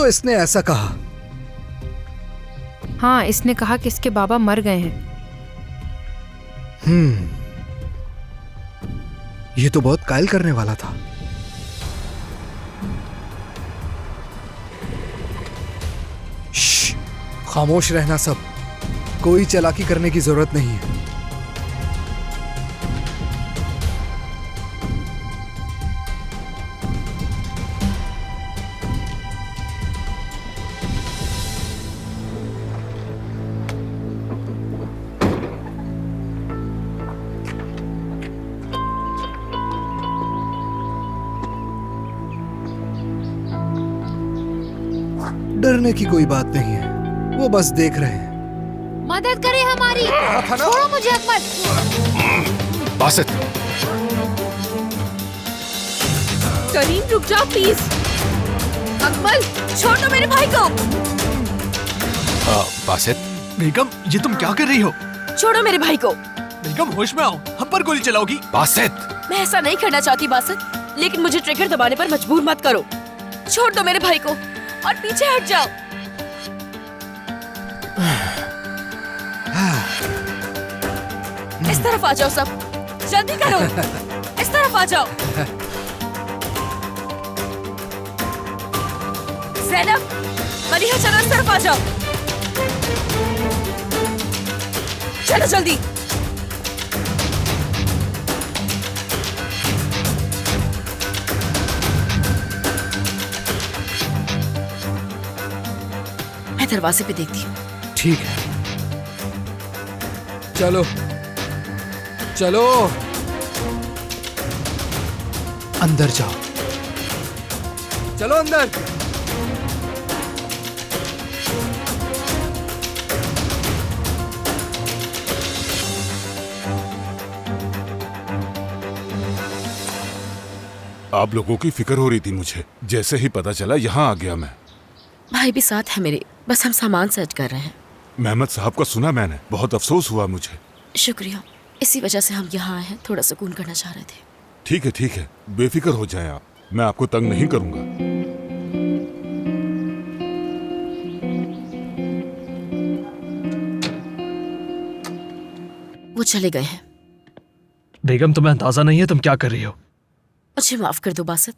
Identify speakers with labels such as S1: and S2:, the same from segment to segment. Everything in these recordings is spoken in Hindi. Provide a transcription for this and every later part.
S1: तो इसने ऐसा कहा।
S2: हाँ, इसने कहा कि इसके बाबा मर गए हैं।
S1: ये तो बहुत कायल करने वाला था। श्श, खामोश रहना सब। कोई चालाकी करने की जरूरत नहीं है। डरने की कोई बात नहीं है, वो बस देख रहे हैं।
S3: मदद करे हमारी। छोड़ो मुझे अकमल।
S4: बासित,
S3: करीम रुक जाओ प्लीज। अकमल छोड़ दो मेरे भाई को।
S4: बासित।
S5: बेगम, ये तुम क्या कर रही हो?
S3: छोड़ो मेरे भाई को।
S5: बेगम होश में आओ, हम पर गोली चलाओगी।
S4: बासित,
S3: मैं ऐसा नहीं करना चाहती बासित, लेकिन मुझे ट्रिगर दबाने पर मजबूर मत करो। छोड़ दो मेरे भाई को और पीछे हट जाओ। इस तरफ आ जाओ सब, जल्दी करो। इस तरफ आ जाओ। ज़ैनब, मलिहा, चलो इस तरफ आ जाओ। चलो जल्दी। मैं दरवाजे पे देखती हूँ।
S1: ठीक है, चलो चलो अंदर जाओ। चलो अंदर।
S6: आप लोगों की फिक्र हो रही थी मुझे। जैसे ही पता चला यहाँ आ गया मैं।
S3: भाई भी साथ है मेरे, बस हम सामान सेट कर रहे हैं।
S6: मेहमद साहब का सुना मैंने, बहुत अफसोस हुआ मुझे।
S3: शुक्रिया, इसी वजह से हम यहाँ आए हैं, थोड़ा सुकून करना चाह रहे थे।
S6: ठीक है, बेफिक्र हो जाएं आप, मैं आपको तंग नहीं करूंगा।
S3: वो चले गए हैं।
S5: बेगम, तुम्हें अंदाजा नहीं है तुम क्या कर रही हो।
S3: मुझे माफ कर दो बासित,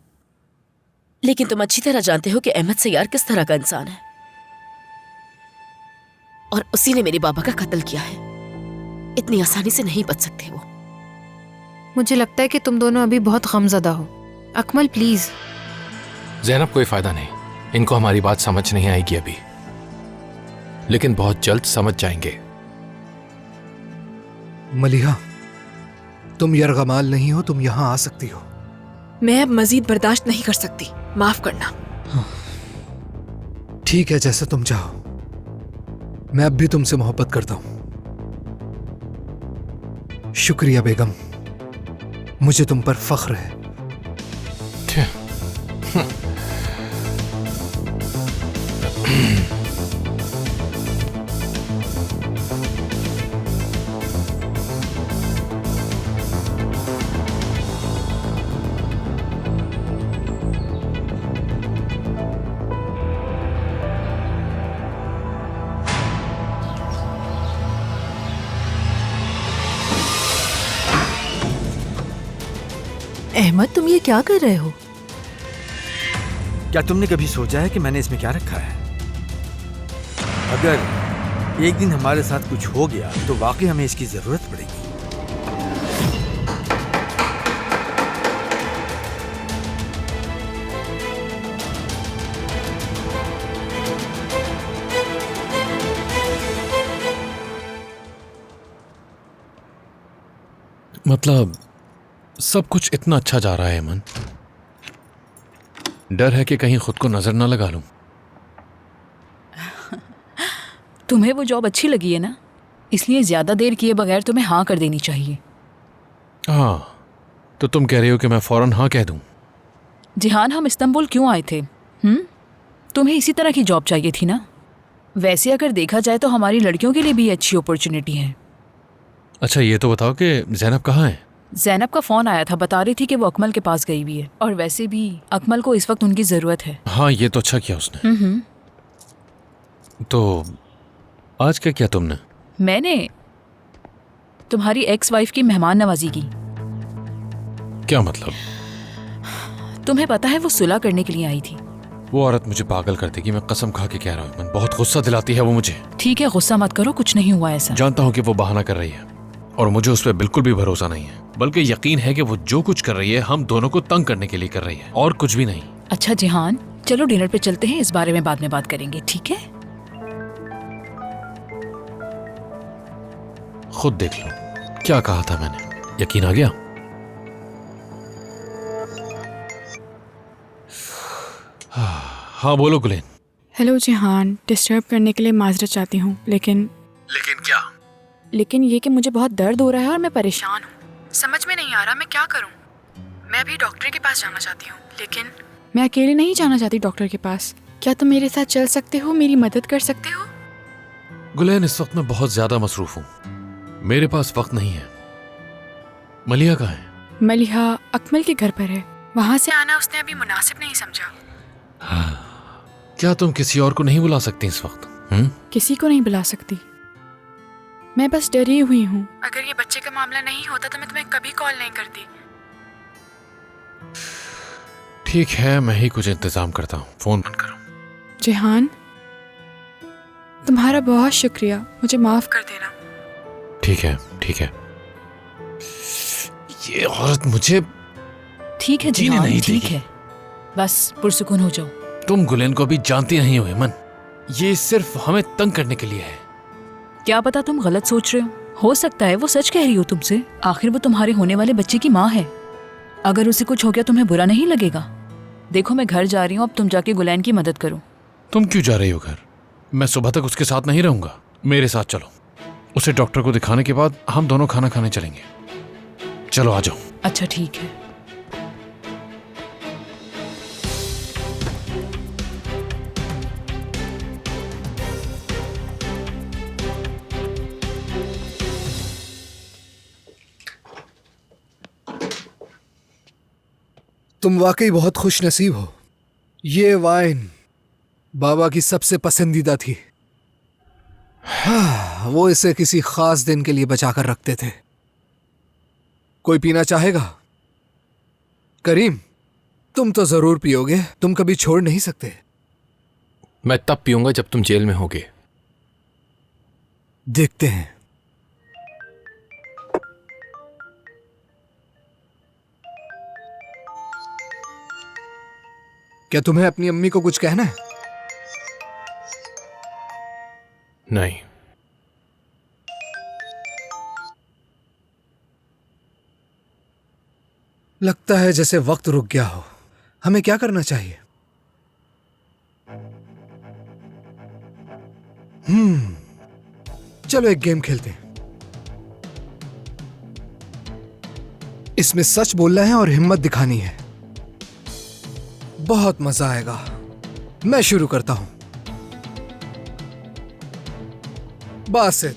S3: लेकिन तुम अच्छी तरह जानते हो कि अहमद सैयार किस तरह का इंसान है, और उसी ने मेरे बाबा का कत्ल किया है। इतनी आसानी से नहीं बच सकते वो।
S2: मुझे लगता है कि तुम दोनों अभी बहुत गमज़दा हो। अकमल प्लीज।
S4: ज़ैनब, कोई फायदा नहीं, इनको हमारी बात समझ नहीं आएगी अभी, लेकिन बहुत जल्द समझ जाएंगे।
S1: मलिहा, तुम यरगमाल नहीं हो, तुम यहाँ आ सकती हो।
S3: मैं अब मजीद बर्दाश्त नहीं कर सकती, माफ करना।
S1: ठीक है, जैसे तुम चाहो। मैं अब भी तुमसे मोहब्बत करता हूं। शुक्रिया बेगम, मुझे तुम पर फख्र है।
S7: अहमद, तुम ये क्या कर रहे हो?
S8: क्या तुमने कभी सोचा है कि मैंने इसमें क्या रखा है? अगर एक दिन हमारे साथ कुछ हो गया तो वाकई हमें इसकी जरूरत पड़ेगी।
S4: मतलब सब कुछ इतना अच्छा जा रहा है अमन, डर है कि कहीं खुद को नजर ना लगा लूं।
S7: तुम्हें वो जॉब अच्छी लगी है ना, इसलिए ज्यादा देर किए बगैर तुम्हें हाँ कर देनी चाहिए।
S4: हाँ, तो तुम कह रही हो कि मैं फौरन हाँ कह दूं?
S7: जिहान, हम इस्तांबुल क्यों आए थे? तुम्हें इसी तरह की जॉब चाहिए थी ना? वैसे अगर देखा जाए तो हमारी लड़कियों के लिए भी अच्छी अपॉर्चुनिटी है।
S4: अच्छा, ये तो बताओ कि ज़ैनब कहाँ है?
S7: जैनब का फोन आया था, बता रही थी कि वो अकमल के पास गई हुई है, और वैसे भी अकमल को इस वक्त उनकी जरूरत है।
S4: हाँ, ये तो अच्छा किया उसने। तो आज क्या किया तुमने?
S7: मैंने तुम्हारी एक्स वाइफ की मेहमान नवाजी की।
S4: क्या मतलब?
S7: तुम्हें पता है वो सुलह करने के लिए आई थी।
S4: वो औरत मुझे पागल कर देगी, मैं कसम खा के कह रहा हूँ। बहुत गुस्सा दिलाती है वो मुझे।
S7: ठीक है, गुस्सा मत करो, कुछ नहीं हुआ ऐसा।
S4: जानता हूँ कि वो बहाना कर रही है और मुझे उस पर बिल्कुल भी भरोसा नहीं है, बल्कि यकीन है कि वो जो कुछ कर रही है हम दोनों को तंग करने के लिए कर रही है, और कुछ भी नहीं।
S7: अच्छा जिहान, चलो डिनर पे चलते हैं, इस बारे में बाद में बात करेंगे, ठीक है?
S4: खुद देख लो क्या कहा था मैंने, यकीन आ गया? हाँ बोलो गुलेन।
S9: हेलो जिहान, डिस्टर्ब करने के लिए माजरत चाहती हूँ, लेकिन
S4: क्या?
S9: लेकिन ये कि मुझे बहुत दर्द हो रहा है और मैं परेशान हूँ। समझ में नहीं आ रहा मैं क्या करूँ। मैं भी डॉक्टर के पास जाना चाहती हूँ, लेकिन मैं अकेले नहीं जाना चाहती डॉक्टर के पास। क्या तुम मेरे साथ चल सकते हो, मेरी मदद कर सकते हो?
S4: गुलेन, इस वक्त मैं बहुत ज्यादा मसरूफ हूँ, मेरे पास वक्त नहीं है। मलिहा कहाँ है?
S9: मलिहा अकमल के घर पर है, वहाँ से आना उसने अभी मुनासिब नहीं समझा।
S4: क्या तुम किसी और को नहीं बुला सकती इस वक्त?
S9: किसी को नहीं बुला सकती, मैं बस डरी हुई हूँ। अगर ये बच्चे का मामला नहीं होता तो मैं तुम्हें कभी कॉल नहीं करती।
S4: ठीक है, मैं ही कुछ इंतजाम करता हूँ, फोन बंद करो।
S9: जिहान, तुम्हारा बहुत शुक्रिया, मुझे माफ कर देना।
S4: ठीक है ठीक है। ये औरत मुझे
S7: ठीक है
S4: जीने
S7: जिहान,
S4: नहीं
S7: ठीक
S4: देगी।
S7: है, बस पुरसुकून हो जाओ।
S4: तुम गुलेन को अभी जानती नहीं हो हेमन, ये सिर्फ हमें तंग करने के लिए है।
S7: क्या पता तुम गलत सोच रहे हो सकता है वो सच कह रही हो तुमसे। आखिर वो तुम्हारे होने वाले बच्चे की माँ है, अगर उसे कुछ हो गया तुम्हें बुरा नहीं लगेगा? देखो मैं घर जा रही हूँ, अब तुम जाके गुलैन की मदद करो।
S4: तुम क्यों जा रही हो घर? मैं सुबह तक उसके साथ नहीं रहूंगा, मेरे साथ चलो। उसे डॉक्टर को दिखाने के बाद हम दोनों खाना खाने चलेंगे। चलो आ जाओ।
S7: अच्छा ठीक है।
S1: तुम वाकई बहुत खुश नसीब हो। ये वाइन बाबा की सबसे पसंदीदा थी। हाँ, वो इसे किसी खास दिन के लिए बचा कर रखते थे। कोई पीना चाहेगा? करीम, तुम तो जरूर पियोगे, तुम कभी छोड़ नहीं सकते।
S4: मैं तब पीऊंगा जब तुम जेल में होगे।
S1: देखते हैं। क्या तुम्हें अपनी अम्मी को कुछ कहना है?
S4: नहीं।
S1: लगता है जैसे वक्त रुक गया हो। हमें क्या करना चाहिए? चलो एक गेम खेलते हैं। इसमें सच बोलना है और हिम्मत दिखानी है। बहुत मजा आएगा। मैं शुरू करता हूं। बासित,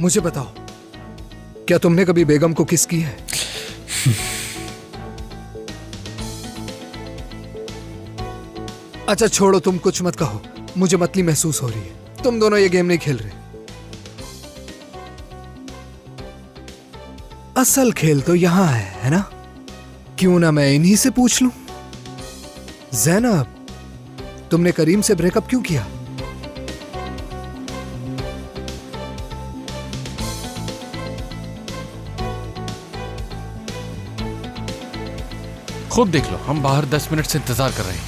S1: मुझे बताओ, क्या तुमने कभी बेगम को किस की है? अच्छा छोड़ो, तुम कुछ मत कहो, मुझे मतली महसूस हो रही है। तुम दोनों ये गेम नहीं खेल रहे। असल खेल तो यहां है ना? क्यों ना मैं इन्हीं से पूछ लूं। ज़ैनब, तुमने करीम से ब्रेकअप क्यों किया?
S4: खुद देख लो, हम बाहर 10 मिनट से इंतजार कर रहे हैं,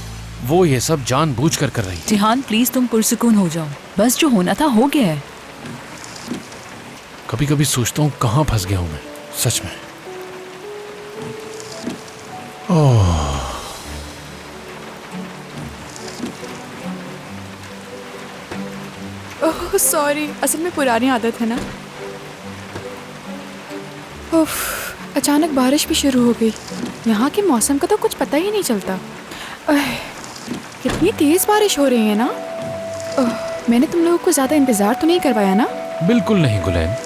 S4: वो ये सब जानबूझकर कर रही है।
S7: जिहान प्लीज तुम पुरसुकून हो जाओ, बस जो होना था हो गया है।
S4: कभी कभी सोचता हूँ कहाँ फंस गया हूं मैं, सच में।
S9: ओह सॉरी, असल में पुरानी आदत है ना। उफ, अचानक बारिश भी शुरू हो गई। यहाँ के मौसम का तो कुछ पता ही नहीं चलता। कितनी तेज बारिश हो रही है ना। मैंने तुम लोगों को ज्यादा इंतजार तो नहीं करवाया ना?
S4: बिल्कुल नहीं गुलैन,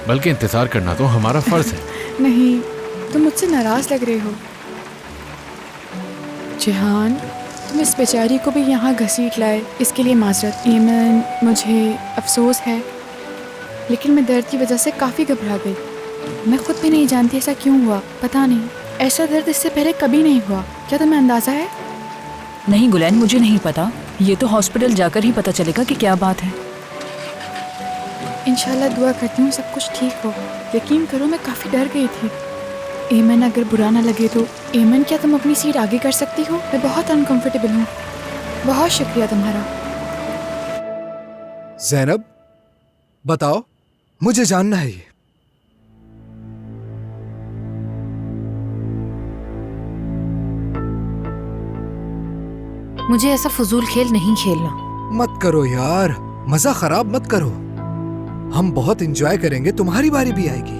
S4: बल्कि इंतजार करना तो हमारा फर्ज है।
S9: नहीं, तुम मुझसे नाराज लग रहे हो। जिहान, तुम इस बेचारी को भी यहाँ घसीट लाए, इसके लिए माजरत। ईमन, मुझे अफसोस है, लेकिन मैं दर्द की वजह से काफ़ी घबरा गई। मैं खुद भी नहीं जानती ऐसा क्यों हुआ, पता नहीं। ऐसा दर्द इससे पहले कभी नहीं हुआ। क्या तुम्हें अंदाज़ा है?
S7: नहीं गुलैन, मुझे नहीं पता। ये तो हॉस्पिटल जाकर ही पता चलेगा कि क्या बात है।
S9: इंशाल्लाह दुआ करती हूँ सब कुछ ठीक हो। यकीन करो मैं काफ़ी डर गई थी। एमन, अगर बुरा ना लगे तो एमन, क्या तुम अपनी सीट आगे कर सकती हो? मैं बहुत अनकंफर्टेबल हूँ। बहुत शुक्रिया तुम्हारा।
S1: ज़ैनब, बताओ, मुझे जानना है ये।
S2: मुझे ऐसा फजूल खेल नहीं खेलना।
S1: मत करो यार, मजा खराब मत करो। हम बहुत एंजॉय करेंगे, तुम्हारी बारी भी आएगी।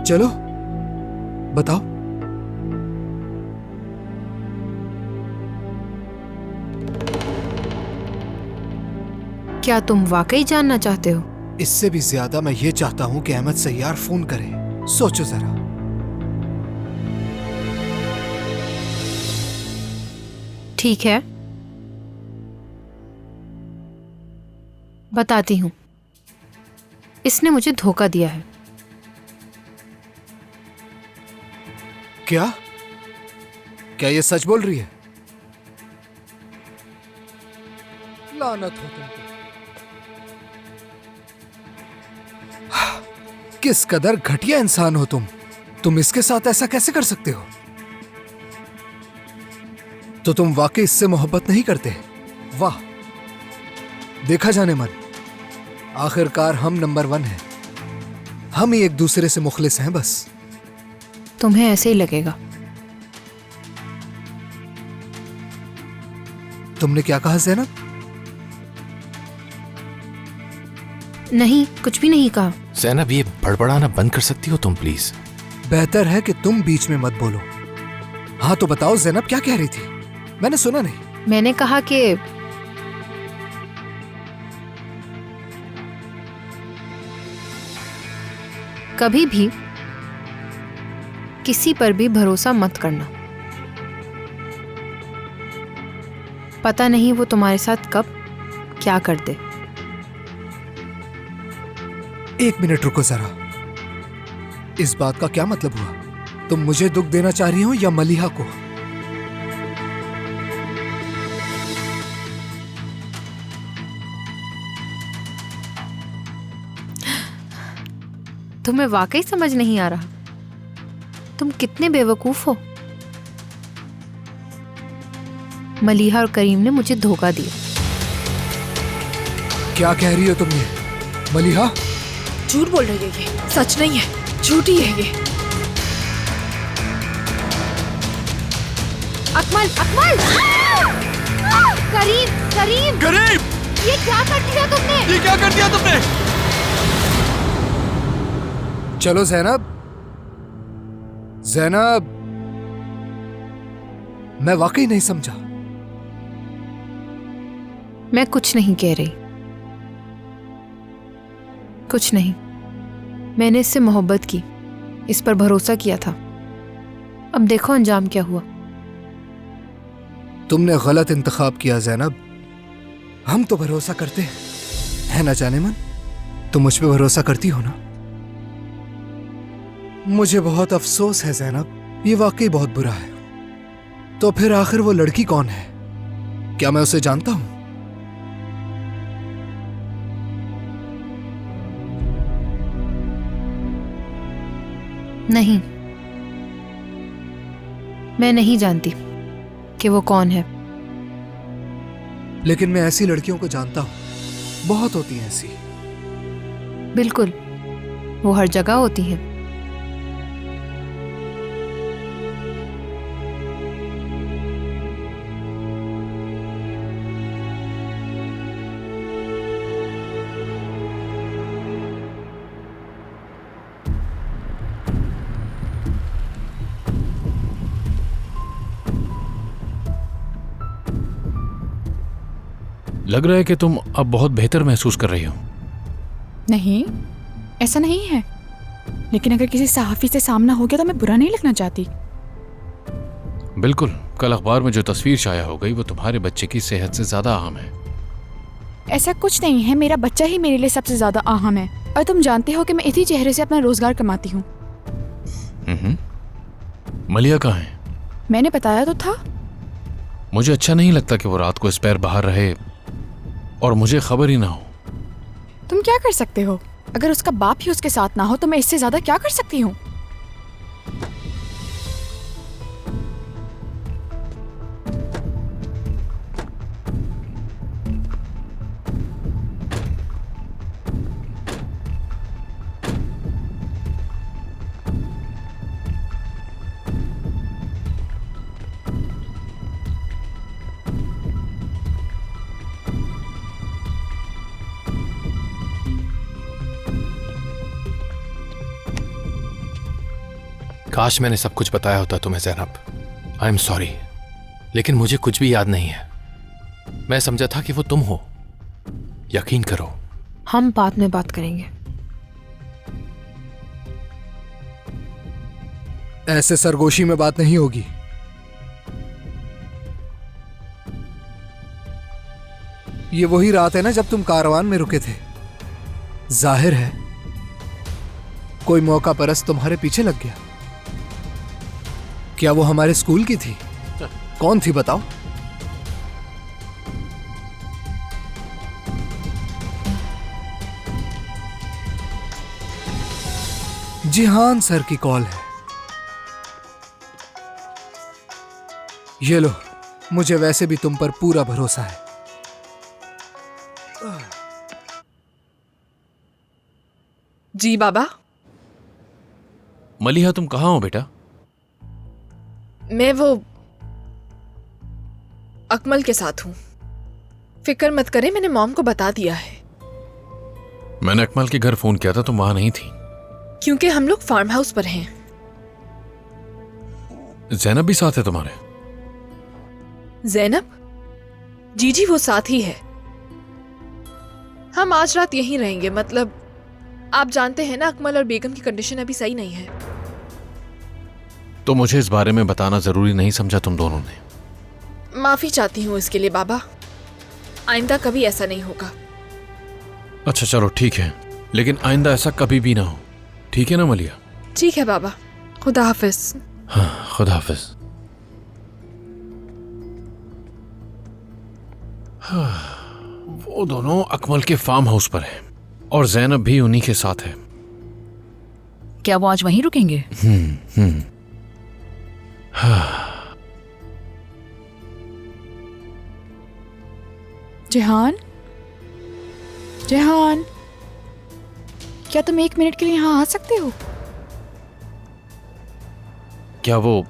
S1: चलो बताओ।
S2: क्या तुम वाकई जानना चाहते हो?
S1: इससे भी ज्यादा मैं ये चाहता हूं कि अहमद सैयार फोन करे। सोचो जरा।
S2: ठीक है, बताती हूँ। इसने मुझे धोखा दिया है।
S1: क्या? क्या ये सच बोल रही है? लानत हो तुमको। किस कदर घटिया इंसान हो तुम। तुम इसके साथ ऐसा कैसे कर सकते हो? तो तुम वाकई इससे मोहब्बत नहीं करते? वाह, देखा जाने मन, आखिरकार हम नंबर 1 हैं। हम ही एक दूसरे से मुखलिस हैं बस।
S2: तुम्हें ऐसे ही लगेगा।
S1: तुमने क्या कहा ज़ैनब?
S2: नहीं, कुछ भी नहीं कहा।
S10: ज़ैनब, ये बड़बड़ाना बंद कर सकती हो तुम प्लीज?
S1: बेहतर है कि तुम बीच में मत बोलो। हाँ तो बताओ ज़ैनब, क्या कह रही थी? मैंने सुना नहीं।
S2: मैंने कहा कि कभी भी किसी पर भी भरोसा मत करना। पता नहीं वो तुम्हारे साथ कब क्या कर दे।
S1: एक मिनट रुको जरा। इस बात का क्या मतलब हुआ? तुम मुझे दुख देना चाह रही हो या मलिहा को?
S2: तुम्हें वाकई समझ नहीं आ रहा? तुम कितने बेवकूफ हो। मलिहा और करीम ने मुझे धोखा दिया।
S1: क्या कह रही हो तुम ये? मलिहा
S9: झूठ बोल रही है ये, सच नहीं है, झूठी है ये।
S2: अकमल, अकमल! करीम, करीम!
S5: करीम!
S2: ये क्या कर दिया तुमने?
S5: ये क्या कर दिया तुमने?
S1: चलो ज़ैनब, ज़ैनब, मैं वाकई नहीं समझा।
S2: मैं कुछ नहीं कह रही, कुछ नहीं। मैंने इससे मोहब्बत की, इस पर भरोसा किया था। अब देखो अंजाम क्या हुआ।
S1: तुमने गलत इंतखाब किया ज़ैनब। हम तो भरोसा करते हैं, है ना जाने मन? तुम मुझ पे भरोसा करती हो ना? मुझे बहुत अफसोस है ज़ैनब, ये वाकई बहुत बुरा है। तो फिर आखिर वो लड़की कौन है? क्या मैं उसे जानता हूं?
S2: नहीं, मैं नहीं जानती कि वो कौन है।
S1: लेकिन मैं ऐसी लड़कियों को जानता हूं, बहुत होती हैं ऐसी।
S2: बिल्कुल, वो हर जगह होती हैं।
S4: लग रहा है कि तुम अब बहुत बेहतर महसूस कर रही हो।
S9: नहीं, ऐसा नहीं है, लेकिन अगर किसी सहाफी से सामना हो गया तो मैं बुरा नहीं लगना चाहती।
S4: बिल्कुल, कल अखबार में जो तस्वीर शाया हो गई वो तुम्हारे बच्चे की सेहत से ज्यादा अहम है।
S9: ऐसा कुछ नहीं है, मेरा बच्चा ही मेरे लिए सबसे ज्यादा अहम है। और तुम जानते हो कि मैं इसी चेहरे से अपना रोजगार कमाती हूँ।
S4: मलिया कहाँ है?
S9: मैंने बताया तो था।
S4: मुझे अच्छा नहीं लगता कि वो रात को इस पैर बाहर रहे और मुझे खबर ही ना हो।
S9: तुम क्या कर सकते हो? अगर उसका बाप ही उसके साथ ना हो तो मैं इससे ज्यादा क्या कर सकती हूँ?
S10: काश मैंने सब कुछ बताया होता तुम्हें ज़ैनब। आई एम सॉरी, लेकिन मुझे कुछ भी याद नहीं है। मैं समझा था कि वो तुम हो। यकीन करो।
S2: हम बाद में बात करेंगे।
S1: ऐसे सरगोशी में बात नहीं होगी। ये वही रात है ना जब तुम कारवान में रुके थे। जाहिर है कोई मौका परस्त तुम्हारे पीछे लग गया। क्या वो हमारे स्कूल की थी? कौन थी बताओ? जिहान सर की कॉल है। ये लो, मुझे वैसे भी तुम पर पूरा भरोसा है।
S3: जी बाबा।
S4: मलिहा, तुम कहाँ हो बेटा?
S2: मैं वो अकमल के साथ हूँ। फिक्र मत करें, मैंने मॉम को बता दिया है।
S4: मैंने अकमल के घर फोन किया था, तुम वहां नहीं थी।
S2: क्योंकि हम लोग फार्म हाउस पर हैं।
S4: ज़ैनब भी साथ है तुम्हारे?
S2: ज़ैनब? जी जी, वो साथ ही है। हम आज रात यहीं रहेंगे। मतलब आप जानते हैं ना, अकमल और बेगम की कंडीशन अभी सही नहीं है।
S4: तो मुझे इस बारे में बताना जरूरी नहीं समझा तुम दोनों ने?
S2: माफी चाहती हूँ इसके लिए बाबा। आइंदा कभी ऐसा नहीं होगा।
S4: अच्छा चलो ठीक है, लेकिन आइंदा ऐसा कभी भी ना हो। ठीक है ना मलिया?
S2: ठीक है बाबा, खुदा हाफिज।
S4: हाँ, खुदा हाफिज। वो दोनों अकमल के फार्म हाउस पर हैं और ज़ैनब भी उन्हीं के साथ है।
S7: क्या वो आज वहीं रुकेंगे?
S9: जिहान, जिहान, क्या तुम 1 मिनट के लिए यहाँ आ सकते हो?
S4: क्या वो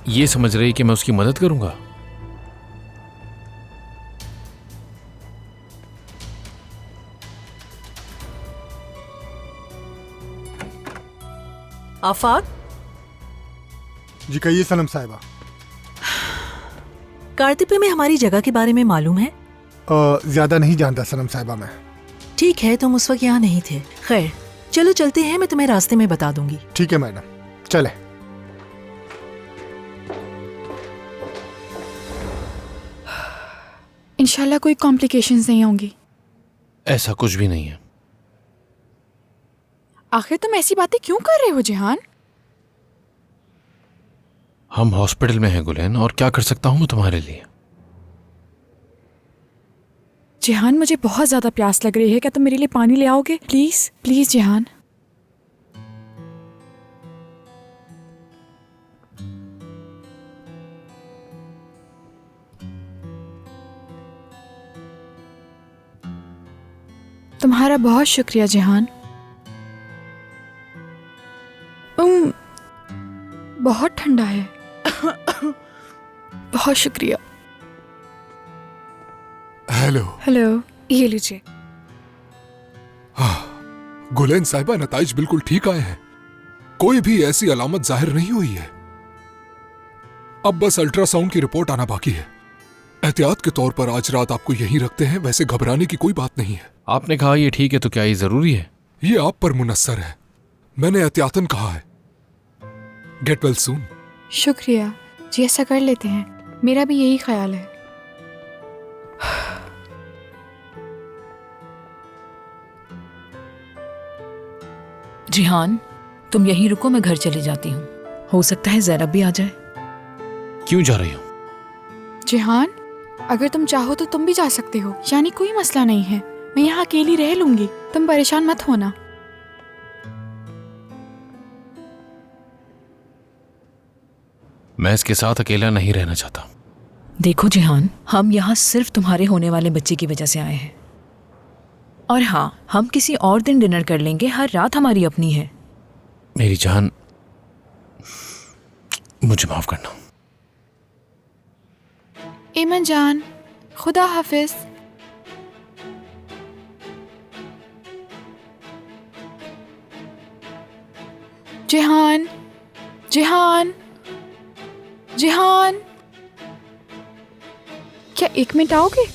S4: ये समझ रही कि मैं उसकी मदद करूंगा?
S11: आफाक
S12: जी कहिए सनम साहिबा।
S11: कार्तिपे में हमारी जगह के बारे में मालूम है?
S12: ज्यादा नहीं जानता सनम साहिबा मैं।
S11: ठीक है, तुम उस वक्त यहाँ नहीं थे। खैर चलो चलते हैं, मैं तुम्हें रास्ते में बता दूंगी।
S12: ठीक है मैडम, चले।
S9: इंशाल्लाह कोई कॉम्प्लिकेशंस नहीं होंगी।
S4: ऐसा कुछ भी नहीं है।
S9: आखिर तुम ऐसी बातें क्यों कर रहे हो जिहान?
S4: हम हॉस्पिटल में हैं गुलैन, और क्या कर सकता हूं मैं तुम्हारे लिए?
S9: जिहान, मुझे बहुत ज्यादा प्यास लग रही है। क्या तुम मेरे लिए पानी ले आओगे? Please please Jihan. तुम्हारा बहुत शुक्रिया जिहान। बहुत ठंडा है। बहुत शुक्रिया।
S6: हेलो।
S9: हेलो, ये लीजिए।
S6: हाँ, गुलैन साहिबा, नताइज बिल्कुल ठीक आए हैं। कोई भी ऐसी अलामत जाहिर नहीं हुई है। अब बस अल्ट्रासाउंड की रिपोर्ट आना बाकी है। एहतियात के तौर पर आज रात आपको यहीं रखते हैं। वैसे घबराने की कोई बात नहीं है।
S4: आपने कहा ये ठीक है, तो क्या ये जरूरी है?
S6: ये आप पर मुनस्सर है। मैंने एहतियातन कहा है। Get well soon.
S9: शुक्रिया जी, ऐसा कर लेते हैं, मेरा भी यही ख्याल है।
S7: जिहान, तुम यहीं रुको, मैं घर चली जाती हूँ। हो सकता है ज़ैनब भी आ जाए।
S4: क्यों जा रही हो?
S9: जिहान, अगर तुम चाहो तो तुम भी जा सकते हो, यानी कोई मसला नहीं है। मैं यहाँ अकेली रह लूंगी, तुम परेशान मत होना।
S4: मैं इसके साथ अकेला नहीं रहना चाहता।
S7: देखो जिहान, हम यहाँ सिर्फ तुम्हारे होने वाले बच्चे की वजह से आए हैं। और हाँ, हम किसी और दिन डिनर कर लेंगे, हर रात हमारी अपनी है।
S4: मेरी जान, मुझे माफ करना।
S9: ईमन जान, खुदा हाफिज। जिहान, जिहान, जिहान, क्या 1 मिनट आओगे?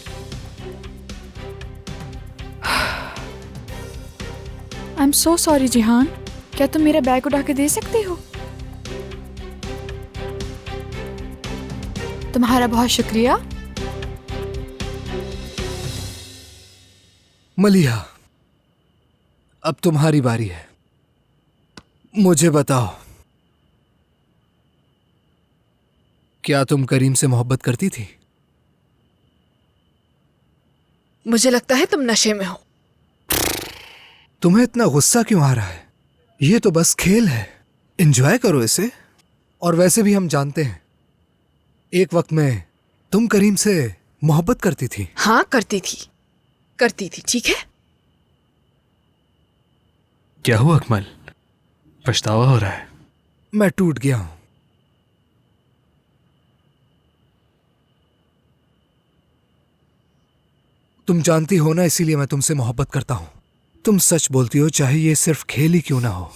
S9: आई एम सो सॉरी जिहान, क्या तुम मेरा बैग उठा के दे सकते हो? तुम्हारा बहुत शुक्रिया।
S1: मलिहा, अब तुम्हारी बारी है। मुझे बताओ, क्या तुम करीम से मोहब्बत करती थी?
S2: मुझे लगता है तुम नशे में हो।
S1: तुम्हें इतना गुस्सा क्यों आ रहा है? ये तो बस खेल है, एंजॉय करो इसे। और वैसे भी हम जानते हैं, एक वक्त में तुम करीम से मोहब्बत करती थी।
S2: हाँ, करती थी, ठीक है।
S5: क्या हुआ अकमल? पछतावा हो रहा है?
S1: मैं टूट गया हूं। तुम जानती हो ना, इसीलिए मैं तुमसे मोहब्बत करता हूं। तुम सच बोलती हो, चाहे ये सिर्फ खेल ही क्यों ना हो।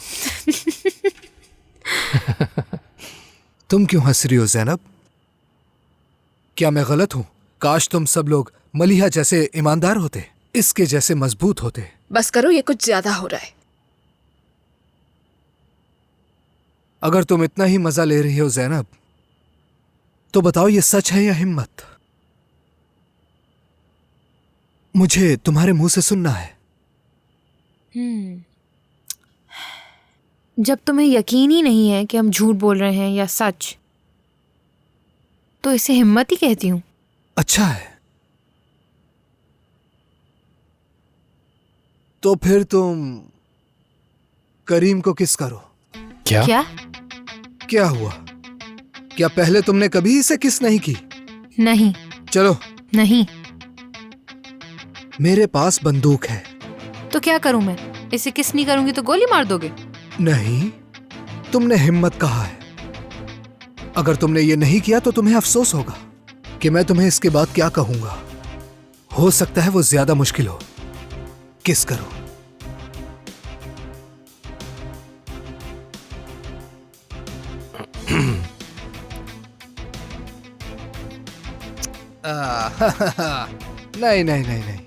S1: तुम क्यों हंस रही हो ज़ैनब? क्या मैं गलत हूं? काश तुम सब लोग मलिहा जैसे ईमानदार होते, इसके जैसे मजबूत होते।
S2: बस करो, ये कुछ ज्यादा हो रहा है।
S1: अगर तुम इतना ही मजा ले रही हो ज़ैनब, तो बताओ ये सच है या हिम्मत? मुझे तुम्हारे मुंह से सुनना है।
S2: जब तुम्हें यकीन ही नहीं है कि हम झूठ बोल रहे हैं या सच, तो इसे हिम्मत ही कहती हूँ।
S1: अच्छा है, तो फिर तुम करीम को किस करो।
S10: क्या?
S1: क्या हुआ? क्या पहले तुमने कभी इसे किस नहीं की?
S2: नहीं।
S1: चलो।
S2: नहीं।
S1: मेरे पास बंदूक है।
S2: तो क्या करूं मैं? इसे किस नहीं करूंगी तो गोली मार दोगे?
S1: नहीं, तुमने हिम्मत कहा है। अगर तुमने ये नहीं किया तो तुम्हें अफसोस होगा कि मैं तुम्हें इसके बाद क्या कहूंगा। हो सकता है वो ज्यादा मुश्किल हो। किस करो। नहीं नहीं नहीं नहीं,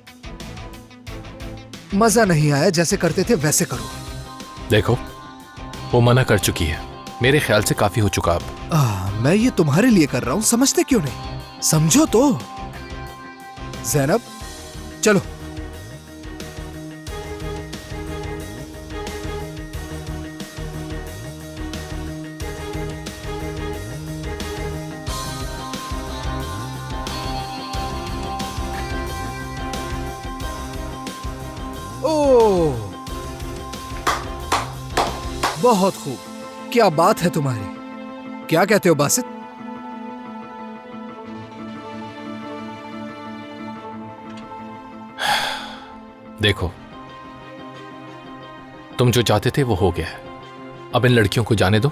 S1: मजा नहीं आया। जैसे करते थे वैसे करो।
S10: देखो, वो मना कर चुकी है। मेरे ख्याल से काफी हो चुका अब।
S1: मैं ये तुम्हारे लिए कर रहा हूं, समझते क्यों नहीं? समझो तो। ज़ैनब, चलो। ओह, बहुत खूब। क्या बात है तुम्हारी। क्या कहते हो बासित?
S10: देखो, तुम जो चाहते थे वो हो गया है। अब इन लड़कियों को जाने दो।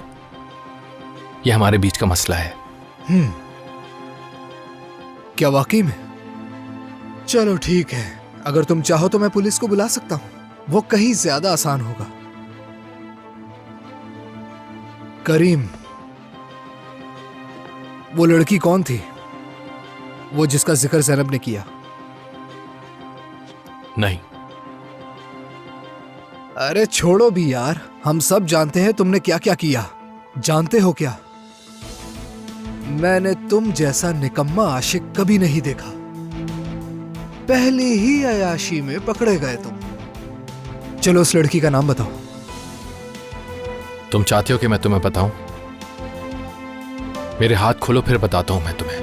S10: ये हमारे बीच का मसला है।
S1: क्या वाकई में? चलो ठीक है, अगर तुम चाहो तो मैं पुलिस को बुला सकता हूं। वो कहीं ज्यादा आसान होगा। करीम, वो लड़की कौन थी? वो जिसका जिक्र ज़ैनब ने किया?
S10: नहीं,
S1: अरे छोड़ो भी यार, हम सब जानते हैं तुमने क्या क्या किया। जानते हो क्या, मैंने तुम जैसा निकम्मा आशिक कभी नहीं देखा। पहली ही अयाशी में पकड़े गए तुम। चलो उस लड़की का नाम बताओ।
S10: तुम चाहते हो कि मैं तुम्हें बताऊं? मेरे हाथ खोलो, फिर बताता हूं मैं तुम्हें।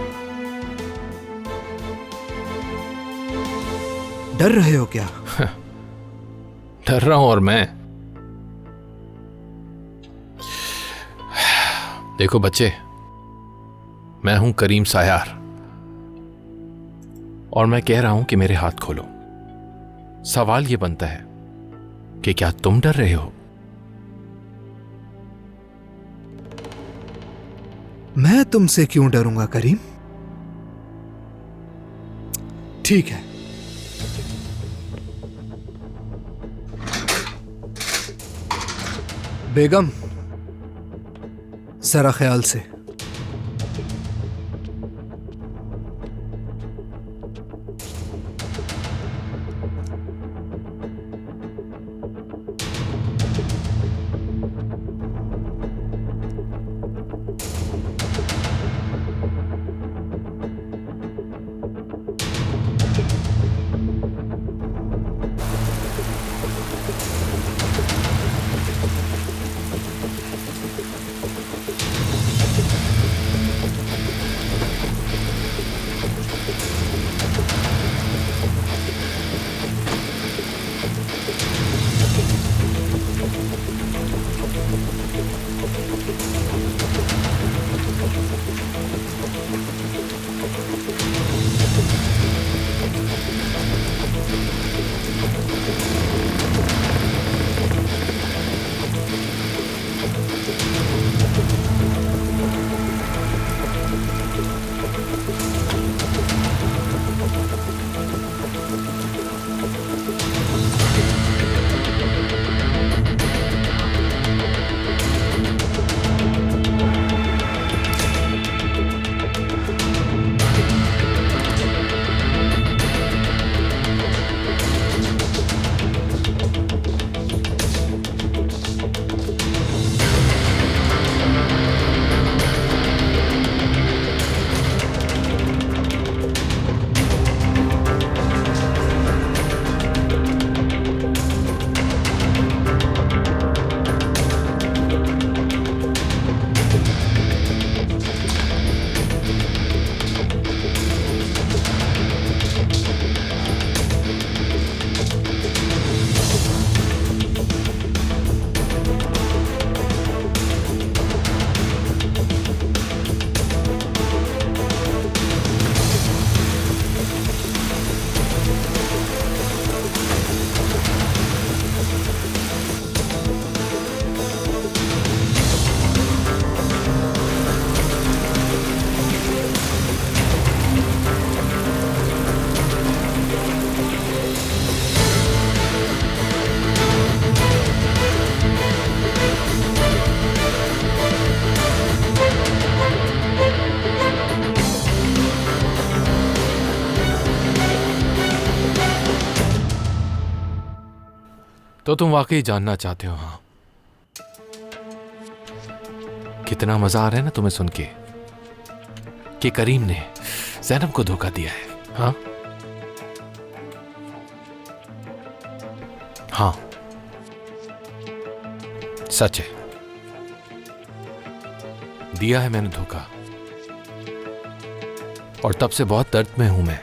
S1: डर रहे हो क्या?
S10: डर रहा हूं और मैं? देखो बच्चे, मैं हूं करीम सायार और मैं कह रहा हूं कि मेरे हाथ खोलो। सवाल यह बनता है कि क्या तुम डर रहे हो?
S1: मैं तुमसे क्यों डरूंगा करीम? ठीक है, बेगम जरा ख्याल से।
S10: तो तुम वाकई जानना चाहते हो? हाँ, कितना मजा आ रहा है ना तुम्हें सुन के कि करीम ने ज़ैनब को धोखा दिया है। हाँ हाँ, सच है, दिया है मैंने धोखा और तब से बहुत दर्द में हूं मैं।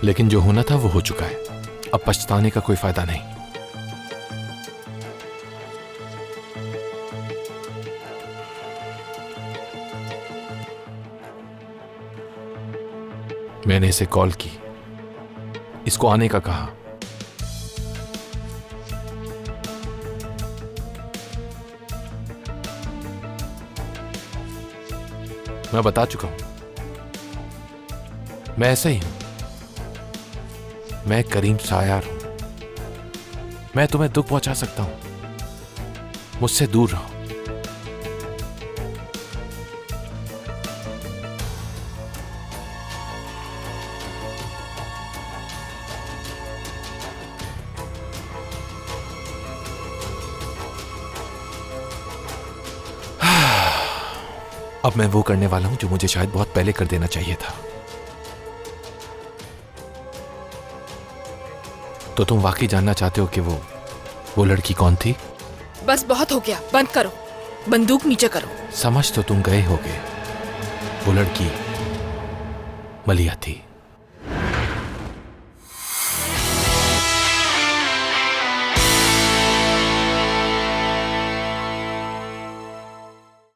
S10: लेकिन जो होना था वो हो चुका है, अब पछताने का कोई फायदा नहीं। मैंने इसे कॉल की, इसको आने का कहा। मैं बता चुका हूं, मैं ऐसे ही हूं। मैं करीम सायार हूं। मैं तुम्हें दुख पहुंचा सकता हूं, मुझसे दूर रहो। अब मैं वो करने वाला हूं जो मुझे शायद बहुत पहले कर देना चाहिए था। तो तुम वाकई जानना चाहते हो कि वो लड़की कौन थी?
S9: बस बहुत हो गया, बंद करो, बंदूक नीचे करो।
S10: समझ तो तुम गए होगे, वो लड़की मलिया थी।